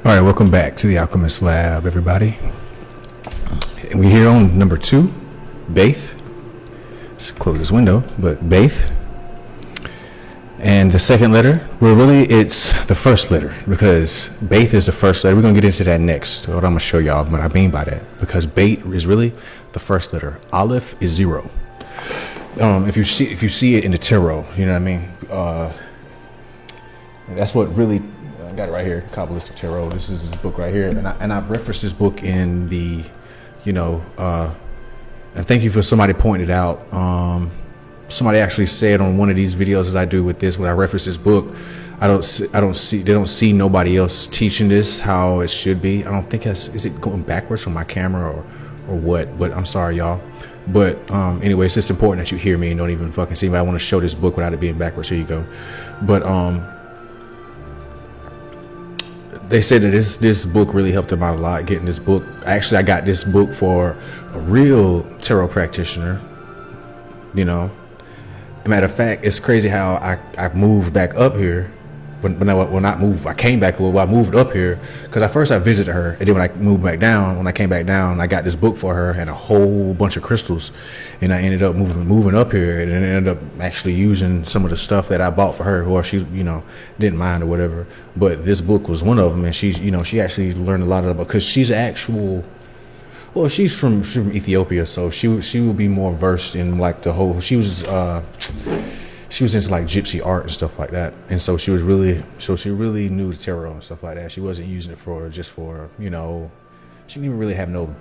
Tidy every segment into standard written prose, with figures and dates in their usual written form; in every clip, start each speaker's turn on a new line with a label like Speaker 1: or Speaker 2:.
Speaker 1: All right, welcome back to the Alchemist Lab, everybody. And we're here on number 2, Beit. Let's close this window, but Beit. And the second letter, well, really, it's the first letter because Beit is the first letter. We're going to get into that next. What I'm going to show y'all what I mean by that. Because Beit is really the first letter. Aleph is 0. If you see it in the tarot, you know what I mean? That's what really... I got it right here, Kabbalistic Tarot. This is this book right here, and I've referenced this book in the, and thank you for somebody pointing it out. Somebody actually said on one of these videos that I do with this, when I reference this book, they don't see nobody else teaching this how it should be. I don't think is it going backwards from my camera or what? But I'm sorry, y'all. But anyways, it's important that you hear me and don't even fucking see me. I want to show this book without it being backwards. Here you go. But they said that this book really helped them out a lot, getting this book. Actually, I got this book for a real tarot practitioner, Matter of fact, it's crazy how I moved back up here. I came back, I moved up here because at first I visited her, and then when I moved back down, when I came back down, I got this book for her and a whole bunch of crystals, and I ended up moving up here, and then ended up actually using some of the stuff that I bought for her, or she, didn't mind or whatever. But this book was one of them, and she actually learned a lot about, because she's she's from Ethiopia, so she will be more versed in like the whole. She was into like gypsy art and stuff like that, and so she really knew the tarot and stuff like that. She wasn't using it for she didn't even really have no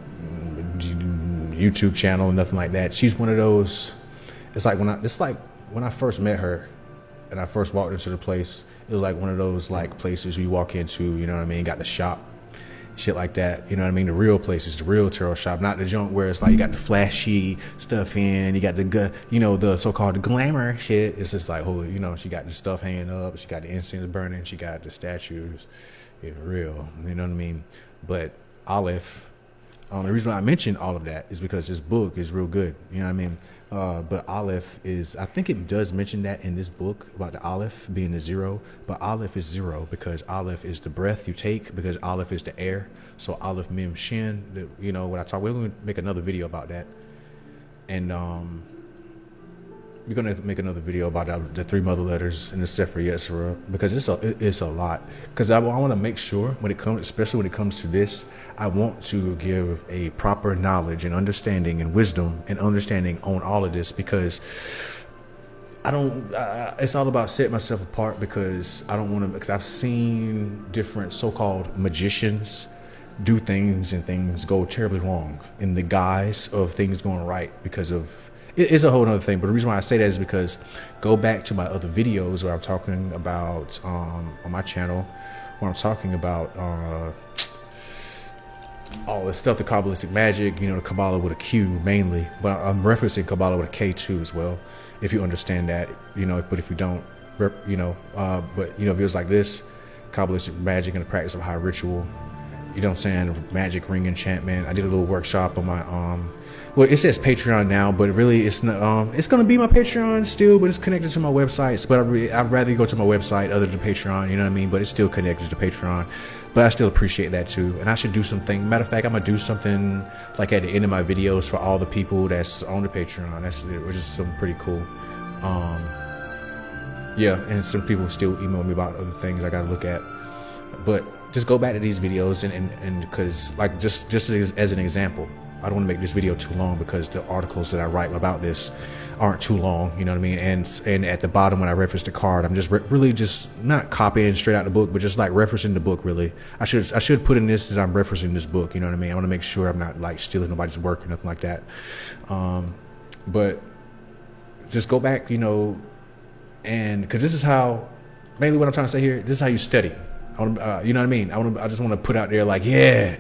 Speaker 1: YouTube channel, nothing like that. She's one of those. It's like when I first met her, and I first walked into the place. It was like one of those like places you walk into, got the shop. Shit like that, the real places, the real tarot shop, not the junk where it's like you got the flashy stuff in, you got the so-called glamour shit. It's just like, holy, she got the stuff hanging up, she got the incense burning, she got the statues. It's real, you know what I mean? But Aleph, the reason why I mentioned all of that is because this book is real good, you know what I mean? But Aleph is, I think it does mention that in this book about the Aleph being the 0, but Aleph is 0 because Aleph is the breath you take, because Aleph is the air. So Aleph Mem Shin, we're going to make another video about that. And we're going to make another video about the 3 mother letters and the Sefer Yetzirah, because it's a lot. Because I want to make sure especially when it comes to this, I want to give a proper knowledge and understanding and wisdom and understanding on all of this, because it's all about setting myself apart, because because I've seen different so-called magicians do things and things go terribly wrong in the guise of things going right, because of it's a whole other thing. But the reason why I say that is because go back to my other videos where I'm talking about on my channel, where I'm talking about all the stuff, the Kabbalistic magic, the Kabbalah with a Q mainly, but I'm referencing Kabbalah with a K too as well, if you understand that, but if you don't, but videos like this, Kabbalistic magic and the practice of high ritual, magic, ring enchantment. I did a little workshop on my well, it says Patreon now, but really it's not, it's going to be my Patreon still, but it's connected to my website. But I'd rather go to my website other than Patreon, you know what I mean? But it's still connected to Patreon. But I still appreciate that too. And I should do something. Matter of fact, I'm going to do something like at the end of my videos for all the people that's on the Patreon. Which is something pretty cool. Yeah, and some people still email me about other things I got to look at. But just go back to these videos and because like just as an example, I don't want to make this video too long, because the articles that I write about this aren't too long, you know what I mean? And at the bottom when I reference the card, I'm just really just not copying straight out the book, but just like referencing the book. Really, I should put in this that I'm referencing this book, you know what I mean? I want to make sure I'm not like stealing nobody's work or nothing like that. But just go back, and because this is how, mainly what I'm trying to say here, this is how you study. You know what I mean? I just want to put out there like, yeah,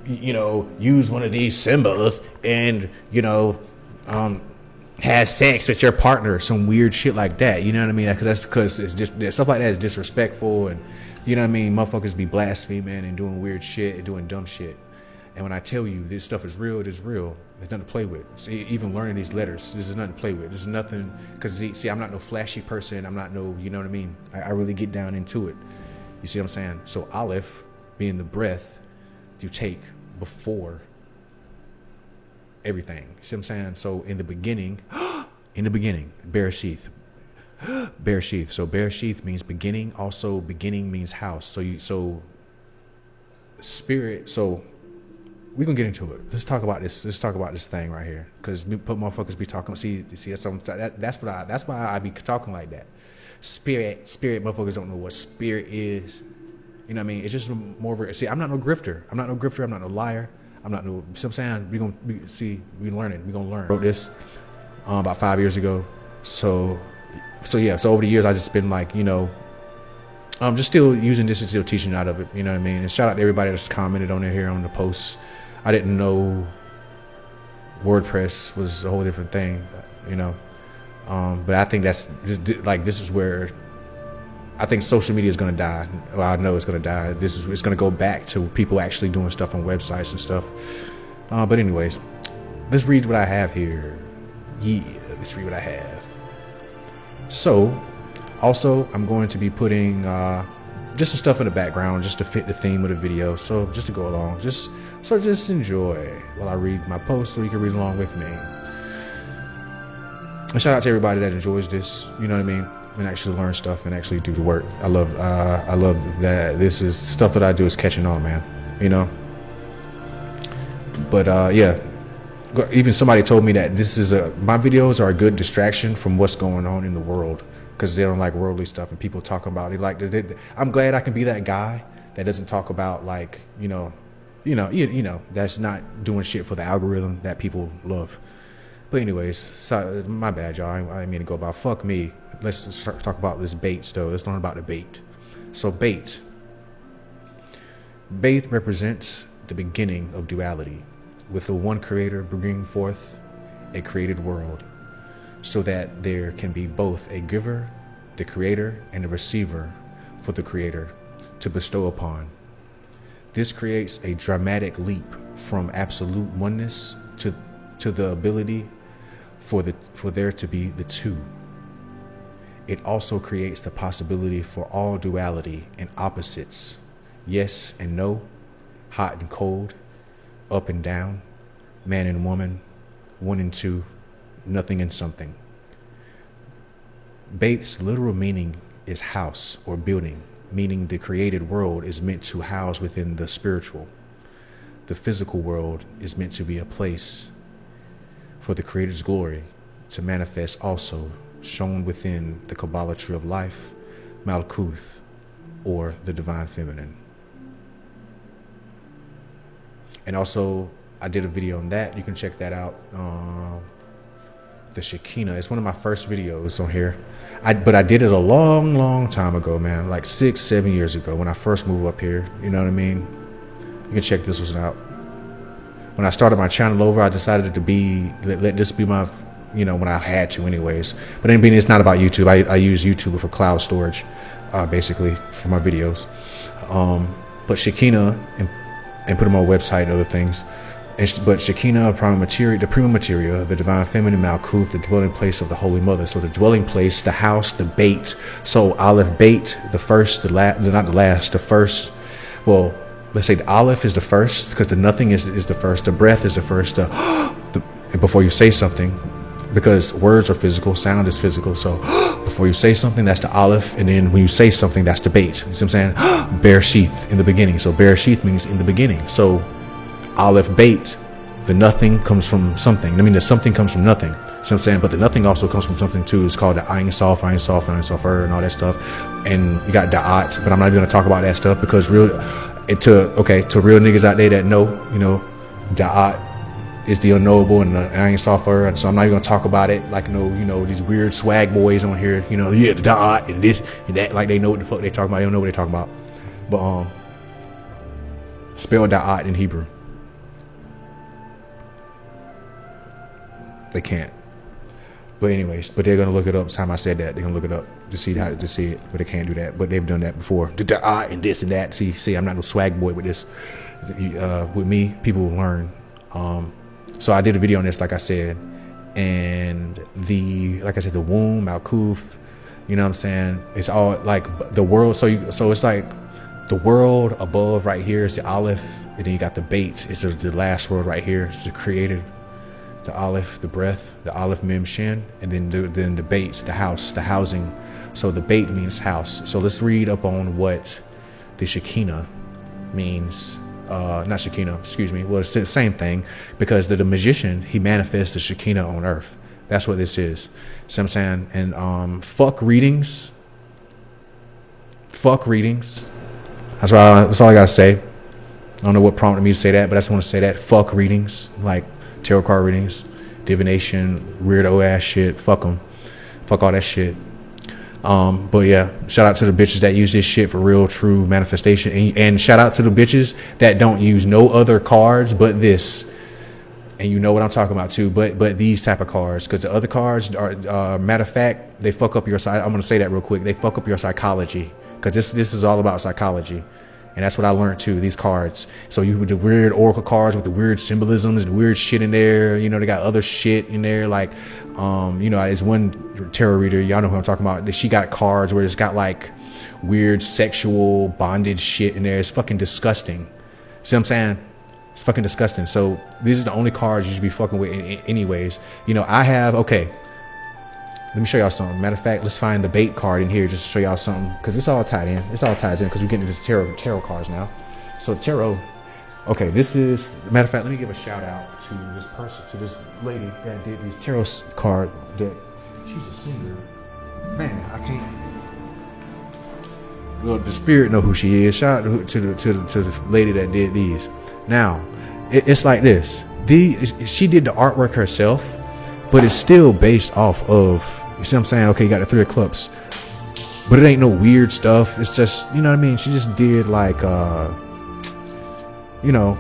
Speaker 1: use one of these symbols and, have sex with your partner, some weird shit like that. You know what I mean? Because it's just stuff like that is disrespectful, and you know what I mean? Motherfuckers be blaspheming and doing weird shit and doing dumb shit. And when I tell you this stuff is real, it is real. There's nothing to play with. See, even learning these letters, this is nothing to play with. This is nothing, because see, I'm not no flashy person. I'm not no, you know what I mean? I really get down into it. You see what I'm saying? So Aleph being the breath you take before everything. See what I'm saying? So in the beginning, Bereshit. Bereshit. So Bereshit means beginning. Also, beginning means house. So spirit. So we're gonna get into it. Let's talk about this. Let's talk about this thing right here, because motherfuckers be talking. See, that's why I be talking like that. Spirit. Motherfuckers don't know what spirit is. You know what I mean? It's just more of a, see, I'm not no grifter. I'm not no liar. I'm not no, you know what I'm saying? We learning. We're gonna learn. Wrote this about 5 years ago. So over the years I just been like, I'm just still using this and still teaching out of it. You know what I mean? And shout out to everybody that's commented on it here on the posts. I didn't know WordPress was a whole different thing, but I think that's just like, this is where I think social media is going to die. Well, I know it's going to die. It's going to go back to people actually doing stuff on websites and stuff. But anyways, let's read what I have here. Let's read what I have. So, also, I'm going to be putting just some stuff in the background just to fit the theme of the video. So, just to go along, just enjoy while I read my post, so you can read along with me. And shout out to everybody that enjoys this. You know what I mean? And actually learn stuff and actually do the work. I love that this is stuff that I do is catching on, man. But yeah, even somebody told me that my videos are a good distraction from what's going on in the world, because they don't like worldly stuff and people talking about it. I'm glad I can be that guy that doesn't talk about that's not doing shit for the algorithm that people love. But anyways, so, my bad, y'all. I didn't mean to go about. Fuck me. Let's start talk about this Beit, though. Let's learn about the Beit. So Beit represents the beginning of duality, with the one creator bringing forth a created world, so that there can be both a giver, the creator, and a receiver for the creator to bestow upon. This creates a dramatic leap from absolute oneness to the ability for there to be the two. It also creates the possibility for all duality and opposites, yes and no, hot and cold, up and down, man and woman, one and two, nothing and something. Beit's literal meaning is house or building, meaning the created world is meant to house within the spiritual. The physical world is meant to be a place for the Creator's glory to manifest, also shown within the Kabbalah tree of life, Malcuth, or the divine feminine. And also, I did a video on that. You can check that out. The Shekinah. It's one of my first videos on here. But I did it a long time ago, man. Like 6-7 years ago when I first moved up here. You know what I mean? You can check this one out. When I started my channel over, I decided to let this be my, when I had to anyways. But then being it's not about YouTube. I use YouTube for cloud storage, basically, for my videos. But Shekinah, and put them on my website and other things. But Shekinah, the prima materia, the divine feminine, Malcuth, the dwelling place of the Holy Mother. So the dwelling place, the house, the Beit. So Aleph-Beit, the first, not the last, the first. Well, let's say the Aleph is the first, because the nothing is the first. The breath is the first. Before you say something, because words are physical, sound is physical. So before you say something, that's the Aleph. And then when you say something, that's the Beit. You see what I'm saying? Bereshit, in the beginning. So Bereshit means in the beginning. So Aleph-Beit, the nothing comes from something. I mean, the something comes from nothing. See what I'm saying? But the nothing also comes from something too. It's called the Ein Sof, and all that stuff. And you got Da'at, but I'm not even going to talk about that stuff, because to real niggas out there that know, Da'at is the unknowable, and the Ein Sof, and so I'm not even going to talk about it like these weird swag boys on here, the Da'at and this and that, like they know what the fuck they talking about. They don't know what they talking about. But spell Da'at in Hebrew. They can't. But anyways, they're gonna look it up. The time I said that, they're gonna look it up to see it, but they can't do that. But they've done that before. The and this and that. See, I'm not no swag boy with this. With me, people will learn. So I did a video on this, like I said, and the womb, Malcuth. You know what I'm saying? It's all like the world. So it's like the world above right here is the Aleph, and then you got the Beit. It's the last world right here. It's the created, the Aleph, the breath, the Aleph Mem Shin, and then the Beit, the house, the housing. So the Beit means house. So let's read up on what the Shekinah means. Not Shekinah, excuse me. Well, it's the same thing, because the magician, he manifests the Shekinah on earth. That's what this is. See what I'm saying? And fuck readings. Fuck readings. That's all I gotta say. I don't know what prompted me to say that, but I just want to say that. Fuck readings, like tarot card readings, divination, weirdo ass shit. Fuck them. Fuck all that shit. But yeah, shout out to the bitches that use this shit for real, true manifestation, and shout out to the bitches that don't use no other cards but this. And you know what I'm talking about too, but these type of cards, because the other cards are, matter of fact, they fuck up your side. I'm gonna say that real quick. They fuck up your psychology, because this is all about psychology. And that's what I learned too, these cards. So you with the weird oracle cards with the weird symbolisms and weird shit in there, you know, they got other shit in there. Like, you know, it's one tarot reader, y'all know who I'm talking about. She got cards where it's got like weird sexual bondage shit in there. It's fucking disgusting. See what I'm saying? It's fucking disgusting. So these are the only cards you should be fucking with anyways. You know, I have, okay, let me show y'all something. Matter of fact, let's find the Beit card in here just to show y'all something, because it's all tied in. It's all ties in because we're getting into tarot cards now. So tarot, okay, this is, matter of fact, let me give a shout out to this person, to this lady that did these tarot card. That she's a singer. Man, I can't. Well, the spirit know who she is. Shout out to the lady that did these. Now, it's like this. She did the artwork herself, but it's still based off of, you see what I'm saying? Okay, you got the Three of Cups, but it ain't no weird stuff. It's just, you know what I mean? She just did like, you know,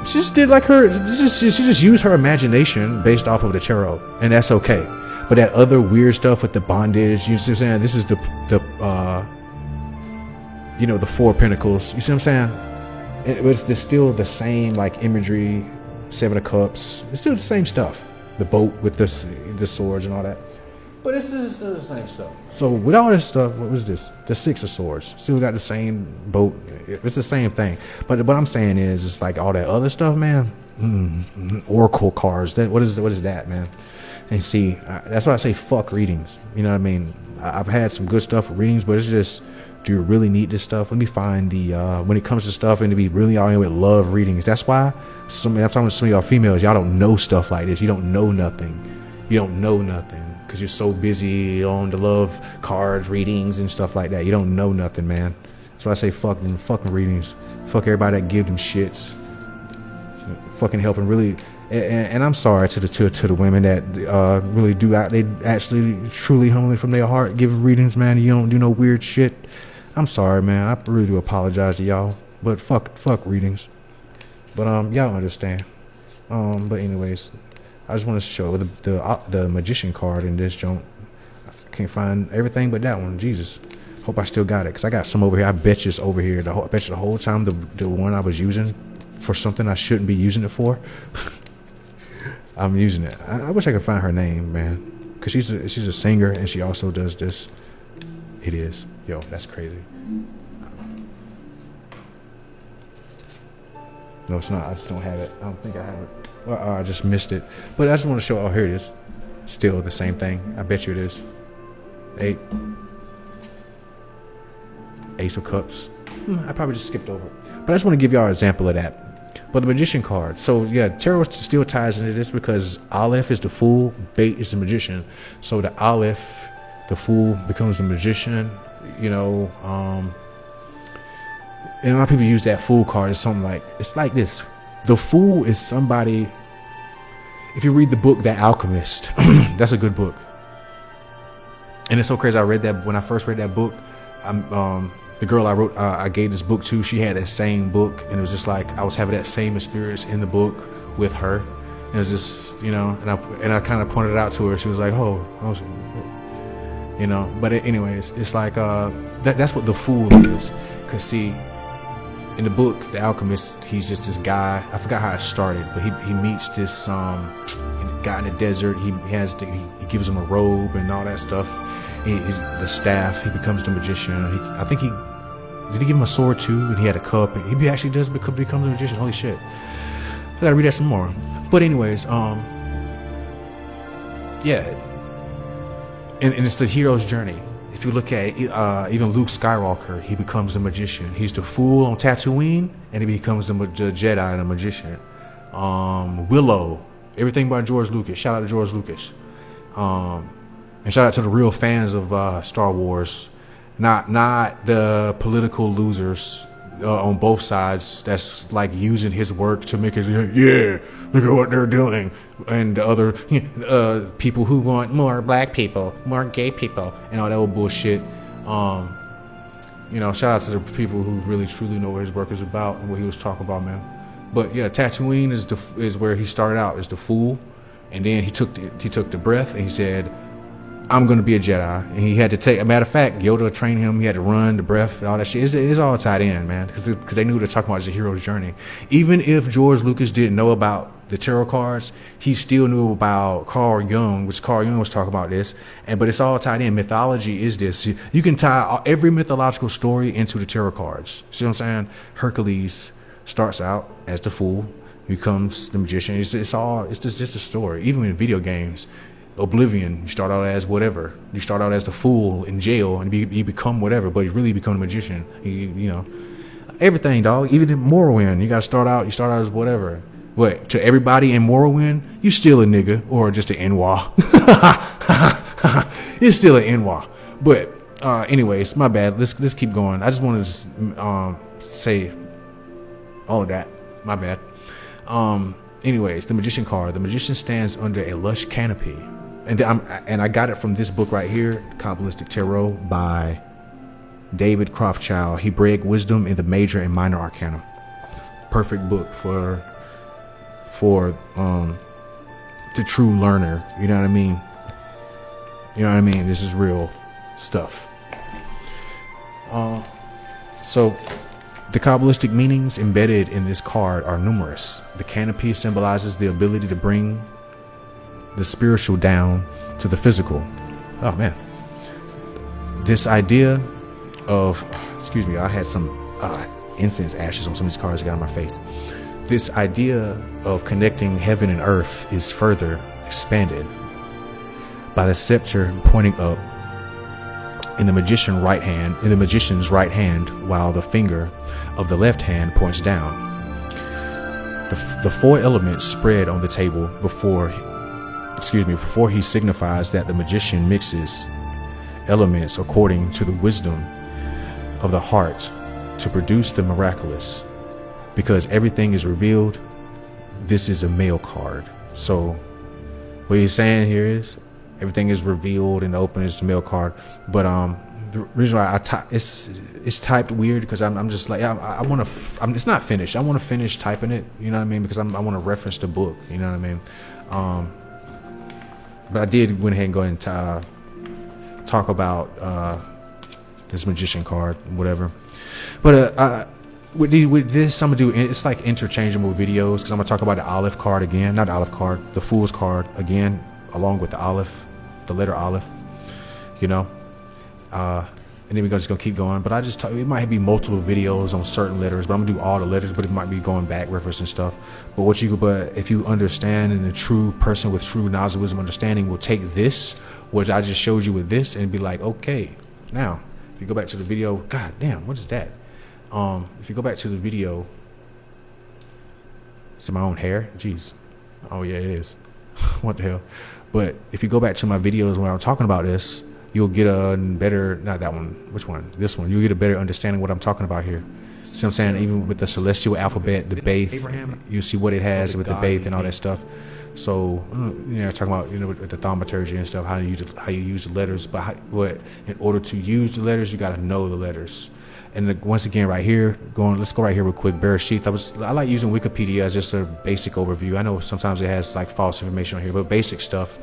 Speaker 1: she just did like her, she just used her imagination based off of the tarot, and that's okay. But that other weird stuff with the bondage, you see what I'm saying? This is the you know, the Four of Pentacles. You see what I'm saying? It was still the same like imagery, Seven of Cups. It's still the same stuff. The boat with the swords and all that, but it's still the same stuff. So with all this stuff, what was this? The Six of Swords. Still got the same boat. It's the same thing. But what I'm saying is, it's like all that other stuff, man. Oracle cards. What is that, man? And see, that's why I say fuck readings. You know what I mean? I've had some good stuff with readings, but it's just, do you really need this stuff? Let me find the when it comes to stuff, and to be really all in with love readings. That's why I'm talking to some of y'all females. Y'all don't know stuff like this. You don't know nothing. You don't know nothing because you're so busy on the love cards, readings, and stuff like that. You don't know nothing, man. That's why I say fucking readings. Fuck everybody that give them shits. Fucking helping really. And I'm sorry to the women that really do they actually truly humbly from their heart give readings, man. You don't do no weird shit. I'm sorry, man. I really do apologize to y'all. But fuck readings. But y'all understand. But anyways, I just want to show the magician card in this joint. I can't find everything but that one. Jesus. Hope I still got it, because I got some over here. I bet you it's over here. I bet you the whole time the one I was using for something I shouldn't be using it for. I'm using it. I wish I could find her name, man, because she's a singer, and she also does this. It is. Yo, that's crazy. No, it's not. I just don't have it. I don't think I have it. Well, I just missed it. But I just want to show. Oh, here it is. Still the same thing. I bet you it is. 8. Ace of Cups. I probably just skipped over it. But I just want to give y'all an example of that. But the magician card. So yeah, tarot still ties into this, because Aleph is the fool, Beit is the magician. So the Aleph, the fool, becomes the magician. You know, and a lot of people use that fool card as something like, it's like this. The fool is somebody, if you read the book, The Alchemist, that's a good book. And it's so crazy. I read that when I first read that book. The girl I gave this book to, she had that same book, and it was just like I was having that same experience in the book with her. And it was just, you know, and I kind of pointed it out to her. She was like, oh, you know. But anyways, it's like that's what the fool is. Cause see, in the book, The Alchemist, he's just this guy. I forgot how it started, but he meets this guy in the desert. He gives him a robe and all that stuff. The staff. He becomes the magician. I think he Did he give him a sword too? And he had a cup. And he actually does become a magician. Holy shit! I gotta read that some more. But anyways, yeah, and it's the hero's journey. If you look at even Luke Skywalker, he becomes a magician. He's the fool on Tatooine, and he becomes the Jedi and a magician. Willow, everything by George Lucas. Shout out to George Lucas. And shout out to the real fans of Star Wars, not the political losers on both sides that's like using his work to make it, yeah, look at what they're doing, and the other people who want more black people, more gay people, and all that old bullshit. Shout out to the people who really truly know what his work is about and what he was talking about, man. But yeah, Tatooine is where he started out as the fool, and then he took the breath and he said, I'm going to be a Jedi. And he had to take, a matter of fact, Yoda trained him. He had to run the breath and all that shit. It's all tied in, man, because they knew what they're talking about as a hero's journey. Even if George Lucas didn't know about the tarot cards, he still knew about Carl Jung, which Carl Jung was talking about this. But it's all tied in. Mythology is this. You can tie every mythological story into the tarot cards. See what I'm saying? Hercules starts out as the fool, becomes the magician. It's just a story. Even in video games, Oblivion, you start out as whatever. You start out as the fool in jail, and you become whatever, but you really become a magician. You know, everything, dog. Even in Morrowind, you start out as whatever. But to everybody in Morrowind, you still a nigga or just an Enwa. You're still an Enwa. But anyways, my bad. Let's keep going. I just wanted to say all of that. My bad. Anyways, the magician card. The magician stands under a lush canopy. And I got it from this book right here, Kabbalistic Tarot by David Croftchild, Hebraic Wisdom in the Major and Minor Arcana. Perfect book for the true learner. You know what I mean? This is real stuff. So the Kabbalistic meanings embedded in this card are numerous. The canopy symbolizes the ability to bring the spiritual down to the physical. Oh man. This idea of, excuse me, I had some incense ashes on some of these cards I got on my face. This idea of connecting heaven and earth is further expanded by the scepter pointing up in the magician's right hand, while the finger of the left hand points down. The four elements spread on the table before he signifies that the magician mixes elements according to the wisdom of the heart to produce the miraculous. Because everything is revealed, this is a male card. So what he's saying here is everything is revealed and open is the male card. But the reason why it's typed weird because I'm just like it's not finished. I want to finish typing it. You know what I mean? Because I want to reference the book. You know what I mean? But I did went ahead and go ahead and talk about this magician card, whatever. But with this, I'm gonna do it's like interchangeable videos because I'm gonna talk about the Aleph card again, not the Aleph card, the Fool's card again, along with the Aleph, the letter Aleph. You know. And then we're just gonna keep going. But it might be multiple videos on certain letters, but I'm gonna do all the letters, but it might be going back, referencing stuff. But if you understand, and a true person with true knowledge, wisdom, understanding will take this, which I just showed you with this, and be like, okay, now if you go back to the video, god damn, what is that? If you go back to the video, it's my own hair, jeez. Oh yeah, it is. What the hell? But if you go back to my videos when I'm talking about this, you'll get a better, not that one, which one? This one. You'll get a better understanding of what I'm talking about here. See what I'm saying? Even with the celestial alphabet, the Beit, you see what it has with the Beit and all that stuff. So, talking about, with the thaumaturgy and stuff, how you use the letters. But in order to use the letters, you got to know the letters. And once again, right here, let's go right here real quick. Bereshit. I like using Wikipedia as just a basic overview. I know sometimes it has like false information on here, but basic stuff.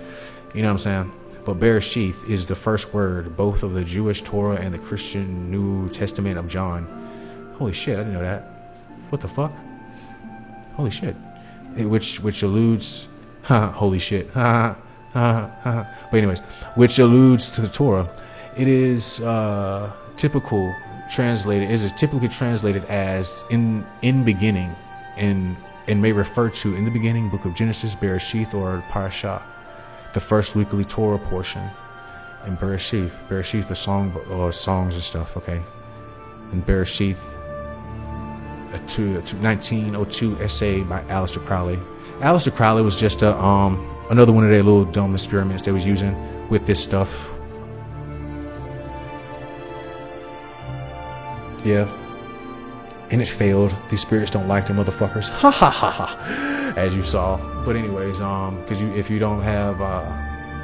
Speaker 1: You know what I'm saying? But Bereshit is the first word, both of the Jewish Torah and the Christian New Testament of John. Holy shit, I didn't know that. What the fuck? Holy shit. Which alludes, holy shit. But anyways, which alludes to the Torah. It is typical translated, is typically translated as in beginning, and may refer to in the beginning, book of Genesis, Bereshit, or Parashah, the first weekly Torah portion. And Bereshit, the song or songs and stuff, okay. And Bereshit, a 1902 essay by Aleister Crowley. Aleister Crowley was just another one of their little dumb experiments they was using with this stuff. Yeah. And it failed. These spirits don't like them motherfuckers. Ha ha ha ha. As you saw. But anyways, because if you don't have,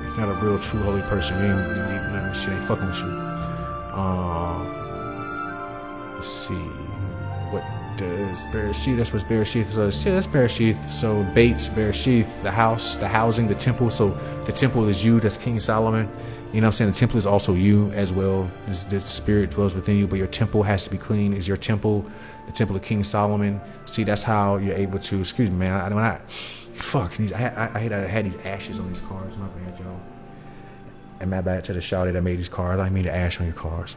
Speaker 1: if you're not a real true holy person, you ain't shit ain't fucking with you. Let's see. What does Bereshit? That's what Bereshit is. That's Bereshit. So Beit, Bereshit, the house, the housing, the temple. So the temple is you. That's King Solomon. You know what I'm saying? The temple is also you as well. The spirit dwells within you, but your temple has to be clean. Is your temple the temple of King Solomon? See, that's how you're able to. Excuse me, man. I had these ashes on these cars. My bad, y'all. And my bad to the shawty that made these cars. I made the ash on your cars.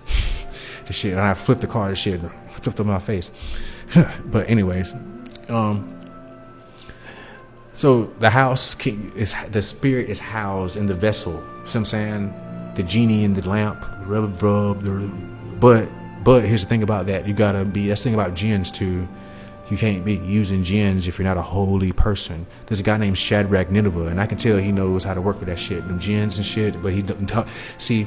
Speaker 1: The shit. And I flipped the car. The shit flipped up in my face. But anyways, so the house is, the spirit is housed in the vessel. See what I'm saying? The genie in the lamp, but here's the thing about that. You gotta be, that's the thing about jinns too. You can't be using jinns if you're not a holy person. There's a guy named Shadrach Nineveh, and I can tell he knows how to work with that shit, them jinns and shit, but he doesn't talk. See,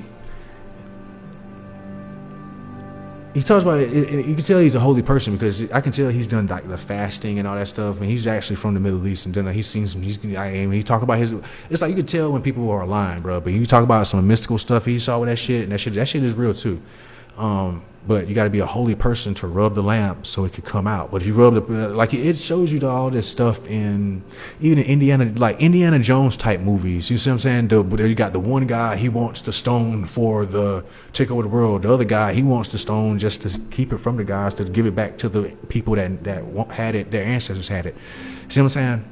Speaker 1: he talks about it. You can tell he's a holy person because I can tell he's done like the fasting and all that stuff, and he's actually from the Middle East and done. He's seen some. He talk about his. It's like you can tell when people are lying, bro. But you talk about some mystical stuff he saw with that shit, and that shit is real too. But you got to be a holy person to rub the lamp so it could come out. But if you rub the, like, it shows you all this stuff in even in Indiana Jones type movies. You see what I'm saying? You got the one guy, he wants the stone for the take over the world. The other guy, he wants the stone just to keep it from the guys, to give it back to the people that had it, their ancestors had it. See what I'm saying?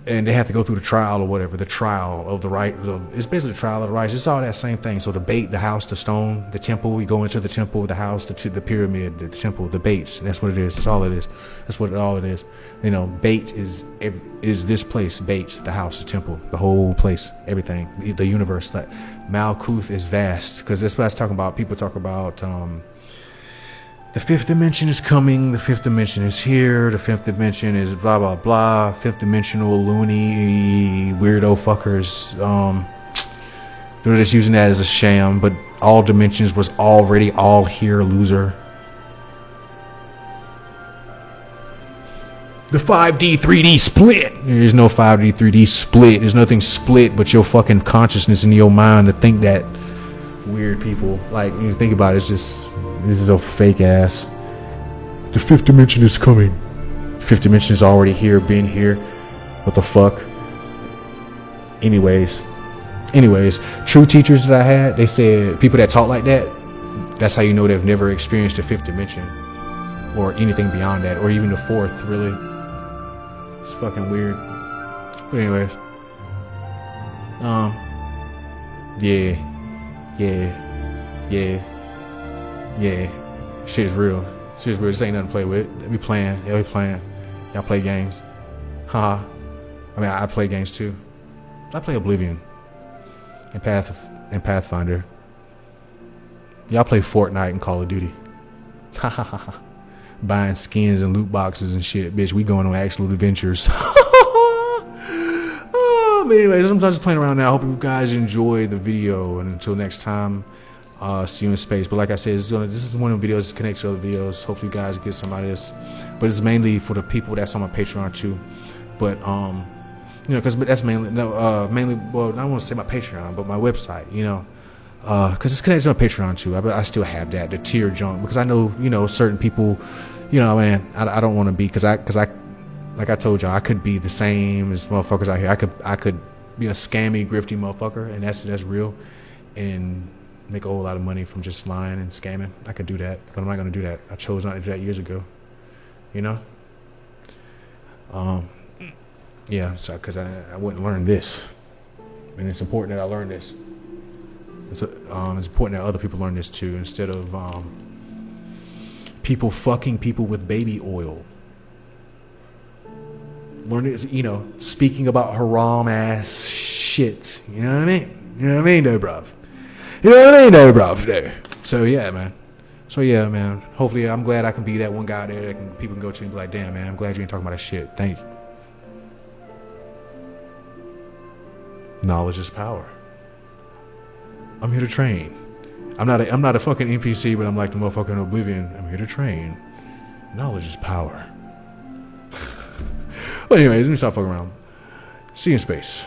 Speaker 1: And they have to go through the trial or whatever, the trial of the right. It's basically the trial of the rights. It's all that same thing. So the bait, the house, the stone, the temple. You go into the temple, the house, the pyramid, the temple, the baits. And that's what it is. That's all it is. That's what all it is. You know, bait is this place. Baits, the house, the temple, the whole place, everything, the universe. Like Malcuth is vast, because that's what I was talking about. People talk about. The fifth dimension is coming. The fifth dimension is here. The fifth dimension is blah, blah, blah. Fifth dimensional loony weirdo fuckers. They're just using that as a sham, but all dimensions was already all here, loser. The 5D, 3D split. There is no 5D, 3D split. There's nothing split but your fucking consciousness in your mind to think that. Weird people. Like, when you think about it, it's just, this is a fake ass. The fifth dimension is coming. Fifth dimension is already here, been here. What the fuck? Anyways, true teachers that I had, they said people that talk like that, that's how you know they've never experienced the fifth dimension or anything beyond that, or even the fourth, really. It's fucking weird. But anyways, yeah. Shit's real. This ain't nothing to play with. They be playing. Y'all play games. Haha. I mean, I play games too. I play Oblivion and Pathfinder. Y'all play Fortnite and Call of Duty. Buying skins and loot boxes and shit. Bitch, we going on actual adventures. But anyways, I'm just playing around now. I hope you guys enjoy the video. And until next time, see you in space. But like I said, this is one of the videos that's connected to other videos. Hopefully you guys get some out of this. But it's mainly for the people that's on my Patreon too. But because that's mainly well, I don't want to say my Patreon, but my website, because it's connected to my Patreon too. I still have that, the tier junk, because I know certain people, man, I don't want to be, because I like I told y'all, I could be the same as motherfuckers out here. I could be a scammy, grifty motherfucker, and that's real, and make a whole lot of money from just lying and scamming. I could do that, but I'm not gonna do that. I chose not to do that years ago. Yeah, so because I wouldn't learn this, and it's important that I learn this. It's important that other people learn this too, instead of People fucking people with baby oil. Learning, speaking about haram ass shit. You know what I mean? You know what I mean, though, bruv? You know what I mean, though, bruv? Though. So yeah, man. Hopefully, I'm glad I can be that one guy there that people can go to and be like, damn, man, I'm glad you ain't talking about that shit. Thank you. Knowledge is power. I'm here to train. I'm not a fucking NPC, but I'm like the motherfucker in Oblivion. I'm here to train. Knowledge is power. Well, anyways, let me stop fucking around. See you in space.